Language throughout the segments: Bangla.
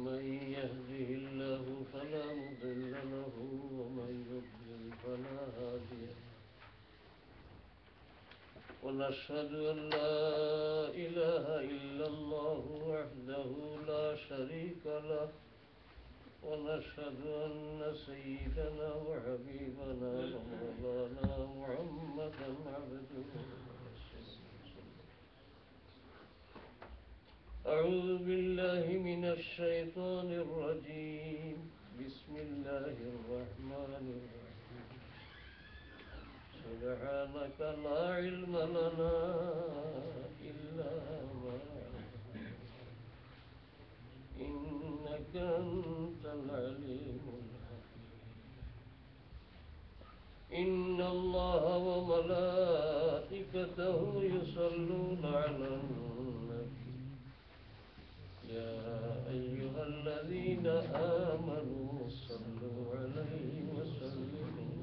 من يهده الله فلا مضل له ومن يضلل فلا هادي له ونشهد أن لا إله إلا الله وحده لا شريك له ونشهد أن سيدنا وحبيبنا ومولانا محمدا عبده ورسوله. أعوذ بالله من الشيطان الرجيم. بسم الله الرحمن الرحيم. سبحانك لا علم لنا إلا ما إنك أنت العليم الحكيم. إن الله وملائكته يصلون على النبي يا أيها الذين آمنوا صلوا عليه وسلموا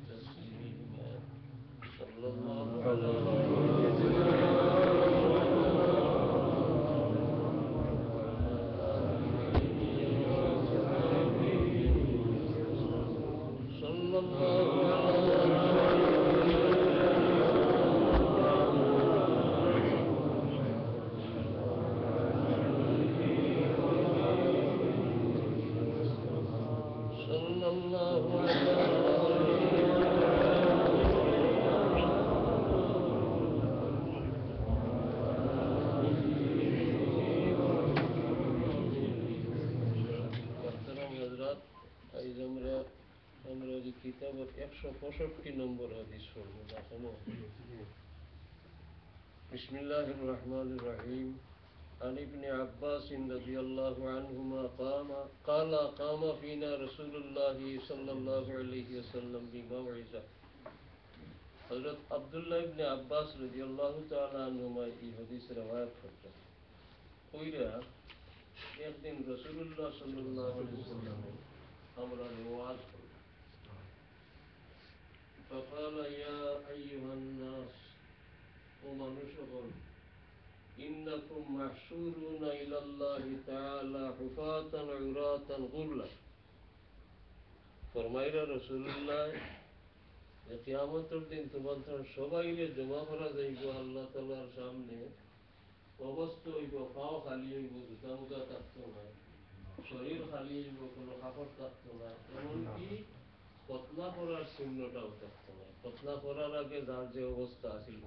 تسليما. صلى الله على صلى الله কিতাবের 165 নম্বর হাদিস পড়ব না। বিসমিল্লাহির রহমানির রহিম। عن ابن عباس رضي الله عنهما قام فينا رسول الله صلى الله عليه وسلم بموعظة. হযরত আব্দুল্লাহ ইবনে আব্বাস রাদিয়াল্লাহু তাআলা আনহুমা এই হাদিস রওয়ায়াত করতেন। কইরা একদিন রাসূলুল্লাহ সাল্লাল্লাহু আলাইহি ওয়াসাল্লাম আমরা ওয়াজ করলাম। فقال يا أيها الناس ومنشغل إنكم محشورون إلى الله تعالى حفاة عراة غرلا. ফরমাইরা রাসূলুল্লাহ যে কিয়ামতের দিন তোমাদের সবাইকে জমা করা যাইব আল্লাহ তাআলার সামনে। অবস্থা হইব পাও খালি হইব, জুতা মুজা থাকতো না, শরীর খালি হইব, কোনো কাপড় থাকতো না, এমনকি খতনা করার চিহ্নটাও থাকতো না। খতনা করার আগে যার যে অবস্থা আছিল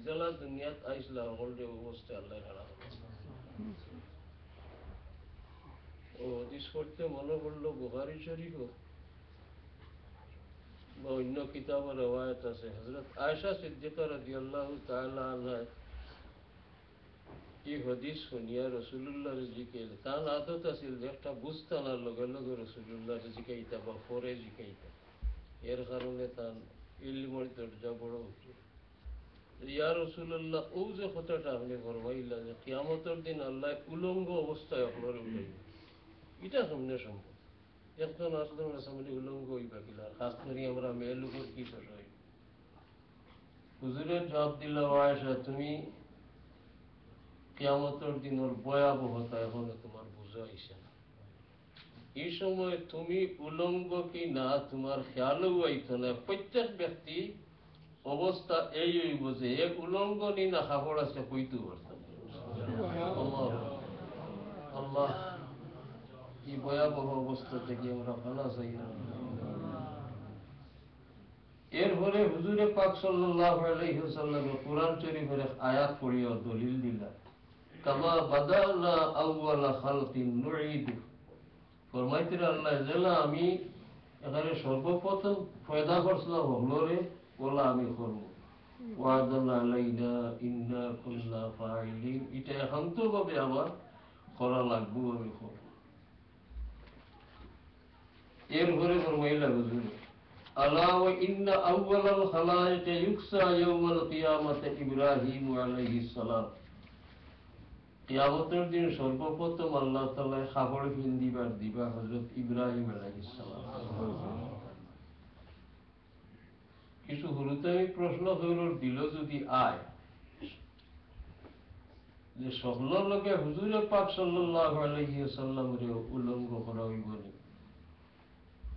জেলা দুনিয়াত আইসলা হল যে অবস্থা আল্লাহ হারা ও হাদিস করতে মনে পড়লো বুখারী শরীফ বা অন্য কিতাবের রওয়ায়াত আছে। হযরত আয়েশা সিদ্দিকা রাদিয়াল্লাহু তাআলা আনহা এই হাদিস শুনিয়া রাসূলুল্লাহর জিকির তার আদত আছিল যে একটা বুঝতানার লগে লগে রাসূলুল্লাহর জিকাইতা বা পরে জিকাইতা। এর কারণে তার ইলমের দরজা বড় উঠে। ইয়া রাসূলুল্লাহ, ও যে কথাটা আপনি ফরমাইলা যে কিয়ামতের দিন আল্লাহ উলঙ্গ অবস্থায় আপনারে উঠাইবে, এটা কেমনে সম্ভব? একজন আসলাম সামনে উলঙ্গ হইবা কিলা, খাস করে আমরা মেয়ে লোকের কি দোষ হইব? হুজুরের জবাব দিল, আয়েশা তুমি কিয়ামতের দিনের ভয়াবহতা এখনো তোমার বুঝা হইছে না। এই সময় তুমি উলঙ্গ কি না তোমার খেয়ালও আইতো না। প্রত্যেক ব্যক্তি অবস্থা এই হইব যে এক উলঙ্গ নি না কাপড় আছে কইতে পারতাম। আল্লাহ কি ভয়াবহ অবস্থা থেকে আমরা ভালো চাই না। এরপরে হুজুরে পাক সাল্লাল্লাহু আলাইহি ওয়াসাল্লাম কুরআন শরীফের আয়াত পড়িয়া দলিল দিলা, কামা বাদানা আউয়ালা খালকিন নুঈদু। ফরমাইতেন আল্লাহ জেলা আমি এখানে সর্বপ্রথম পয়দা করছিলাম হলরে বলা আমি করব। ওয়াদান আলাইনা ইন্না কুল্লা ফাইলিন, এটা একান্তভাবে আমার করা লাগবে, আমি করব। এরপরে ফরমাইলা হুজুর, আলা ওয়া ইন্না আউয়ালাল খালাইকি ইউকসা ইয়াউমাল কিয়ামাতি ইব্রাহিম আলাইহিস সালাম। কিয়ামতের দিন সর্বপ্রথম আল্লাহ তাআলা খাবার দিবার দিবা হযরত ইব্রাহিম আলাইহিস সালাম। কিছু হলুতাই প্রশ্ন হইল দিল যদি আয় যে সকল লোকে হুজুরে পাক সাল্লাল্লাহু আলাইহি ওয়াসাল্লাম রে উলঙ্গ করা হইব নি।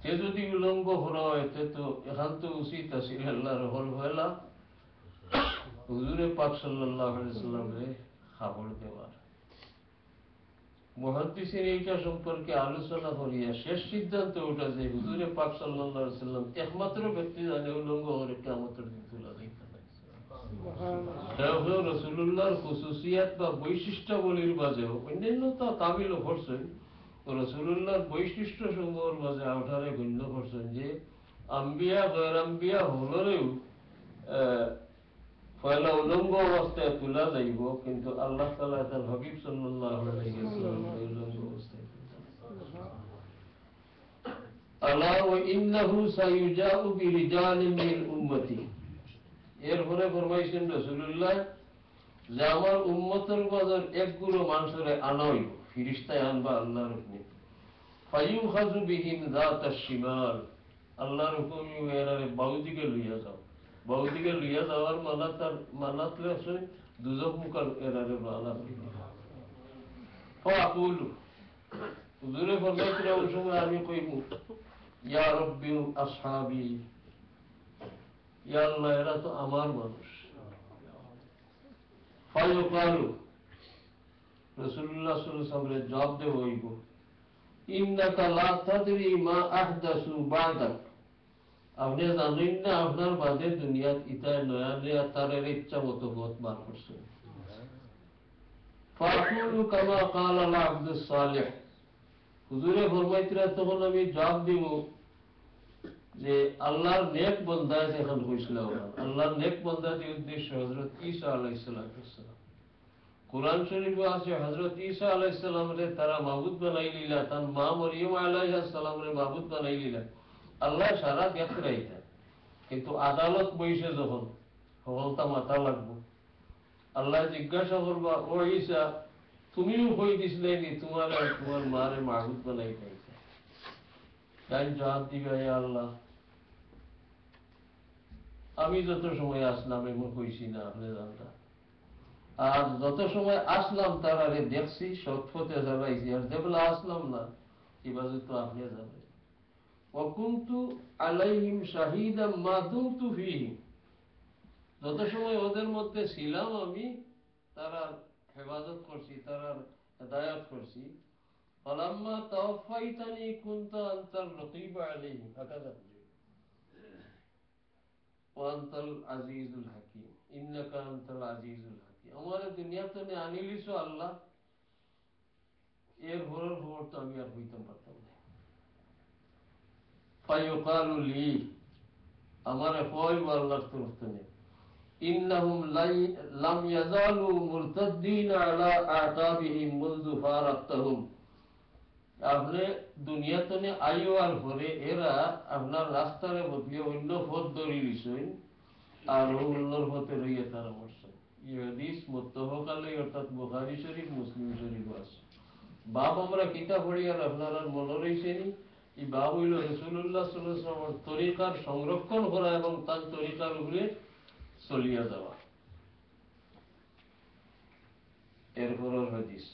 তে যদি উলঙ্গ করা হয় তো এখান তো উচিত আছিল আল্লাহর হল হইলা হুজুরে পাক সাল্লাল্লাহু আলাইহি ওয়াসাল্লাম রে খাবার দেওয়ার। মুহাদ্দিসিন এইটা সম্পর্কে আলোচনা করিয়া শেষ সিদ্ধান্ত ওঠা যে হুজুরে পাক সাল্লাল্লাহু আলাইহি ওয়াসাল্লাম একমাত্র ব্যক্তি জানে উলঙ্গ করে কিয়ামতের দিন তুলা যাইতে পারে। রাসূলুল্লাহর খুসুসিয়াত বা বৈশিষ্ট্যাবলীর মাঝেও অন্যান্য তো কামিল করছেন, রাসূলুল্লাহর বৈশিষ্ট্য সমূহের মাঝে ওঠারে গণ্য করছেন যে আম্বিয়া গैर আম্বিয়া হলেও পয়লা উলঙ্গ অবস্থায় তোলা যাইব, কিন্তু আল্লাহ তাআলা তার হাবিব সাল্লাল্লাহু আলাইহি ওয়াসাল্লাম উলঙ্গ অবস্থায় আলা ওয়া ইন্নাহু সায়ুজাউ বিরিজালিন মিন উম্মতি। এরপরে ফরমাইছেন রাসূলুল্লাহ যে আমার উম্মতের বাজার একগুলো মানুষের আনা হইব, ফিরিস্তায় আনবা আল্লাহর হুকুমে। ফায়ুখাযু বিহিম যাতাশ শিমাল, আল্লাহর হুকুমে এরারে বাউ দিকে লইয়া যাও। বাউ দিকে লইয়া যাওয়ার মানাত আছে দুজক মুখার এরারে বালা হইব। ফাকুলু, হুজুরে ফরমাইছেন ওই সময় আমি কইবো ইয়া রাব্বি আসহাবি, ইয়া আল্লাহ এরা তো আমার মানুষ। ফায়ুকালু, রাসূলুল্লাহ সাল্লাল্লাহু আলাইহি ওয়াসাল্লাম জবাব দেব হইব ইন্নাকা লা তাদরি মা আহদাসু বাদাক, আপনি জানেন না আপনার বাদে দুনিয়াত ইতায় নয়া নয়া তারের ইচ্ছা মতো পথ বার করছে। ফাকুলু কামা ক্বালা আল আব্দুস সালিহ, হুজুরে ফরমাইতরা তখন আমি জবাব দিব যে আল্লাহর নেক বান্দা যেখান কইছিল আল্লাহর নেক বান্দা যে উদ্দেশ্য হযরত ঈসা আলাইহিস সালাম। কুরআন শরীফে আছে হযরত ঈসা আলাইহিস সালাম রে তারা মাবুদ বানাই লিলা, তার মা মরিয়ম আলাইহিস সালাম রে মাবুদ বানাই লিলা। আল্লাহ সারা দেখতে রাইতা, কিন্তু আদালত বইছে যখন হলতা মাথা লাগবো, আল্লাহ জিজ্ঞাসা করবা ও ঈসা তুমিও কই দিছিলে নি তোমার মারে মাবুদ বানাই দিয়েছে? তাই জবাব দিবে হে আল্লাহ আমি যত সময় আসলাম এমন কইছি না, আপনি জানতা। আর যত সময় আসলাম তারা দেখছি সৎপথে চালাইছি, আর যেগুলো আসলাম না এবারে তো আপনি জানেন। ওয়াকুনতু আলাইহিম শাহিদাম মা দুমতু ফীহিম, যত সময় ওদের মধ্যে ছিলাম আমি তারা হেফাজত করছি, তারা হেদায়েত করছি। ফালাম্মা তাওফাইতানি কুনতা আনতার রাকিব আলাইহিম হাকাযা ওয়া আনতাল আজিজুল হাকীম ইন্নাকা আনতাল আজিজুল হাকীম। আমার দুনিয়াতে আনিলিছো আল্লাহ, এর বড় খবর তো আমি আর হইতাম পারতাম না। ফায়ুকালু লি, আমার কইব আল্লাহর তরফ থেকে ইন্নাহুম লাম ইয়াজালু মুরতাদ্দিন আলা আতাবিহিম মুযু ফারাকতাহুম, আপনি দুনিয়াতে আইও আর পরে এরা আপনার রাস্তারে বদলে অন্য পথ ধরে লিছেন আর অন্যর পথে রইয়া তারা মরছে। এই হাদিস মুত্তাফাক আলাইহি অর্থাৎ বুখারী শরীফ মুসলিম শরীফ আছে। বাপ আমরা কিতাব পড়ি আর আপনারা মনে রইছেনি এই বাপ হইল রাসূলুল্লাহ সাল্লাল্লাহু আলাইহি ওয়াসাল্লামের তরিকার সংরক্ষণ করা এবং তার তরিকার উপরে চলিয়া যাওয়া। এরপর হাদিস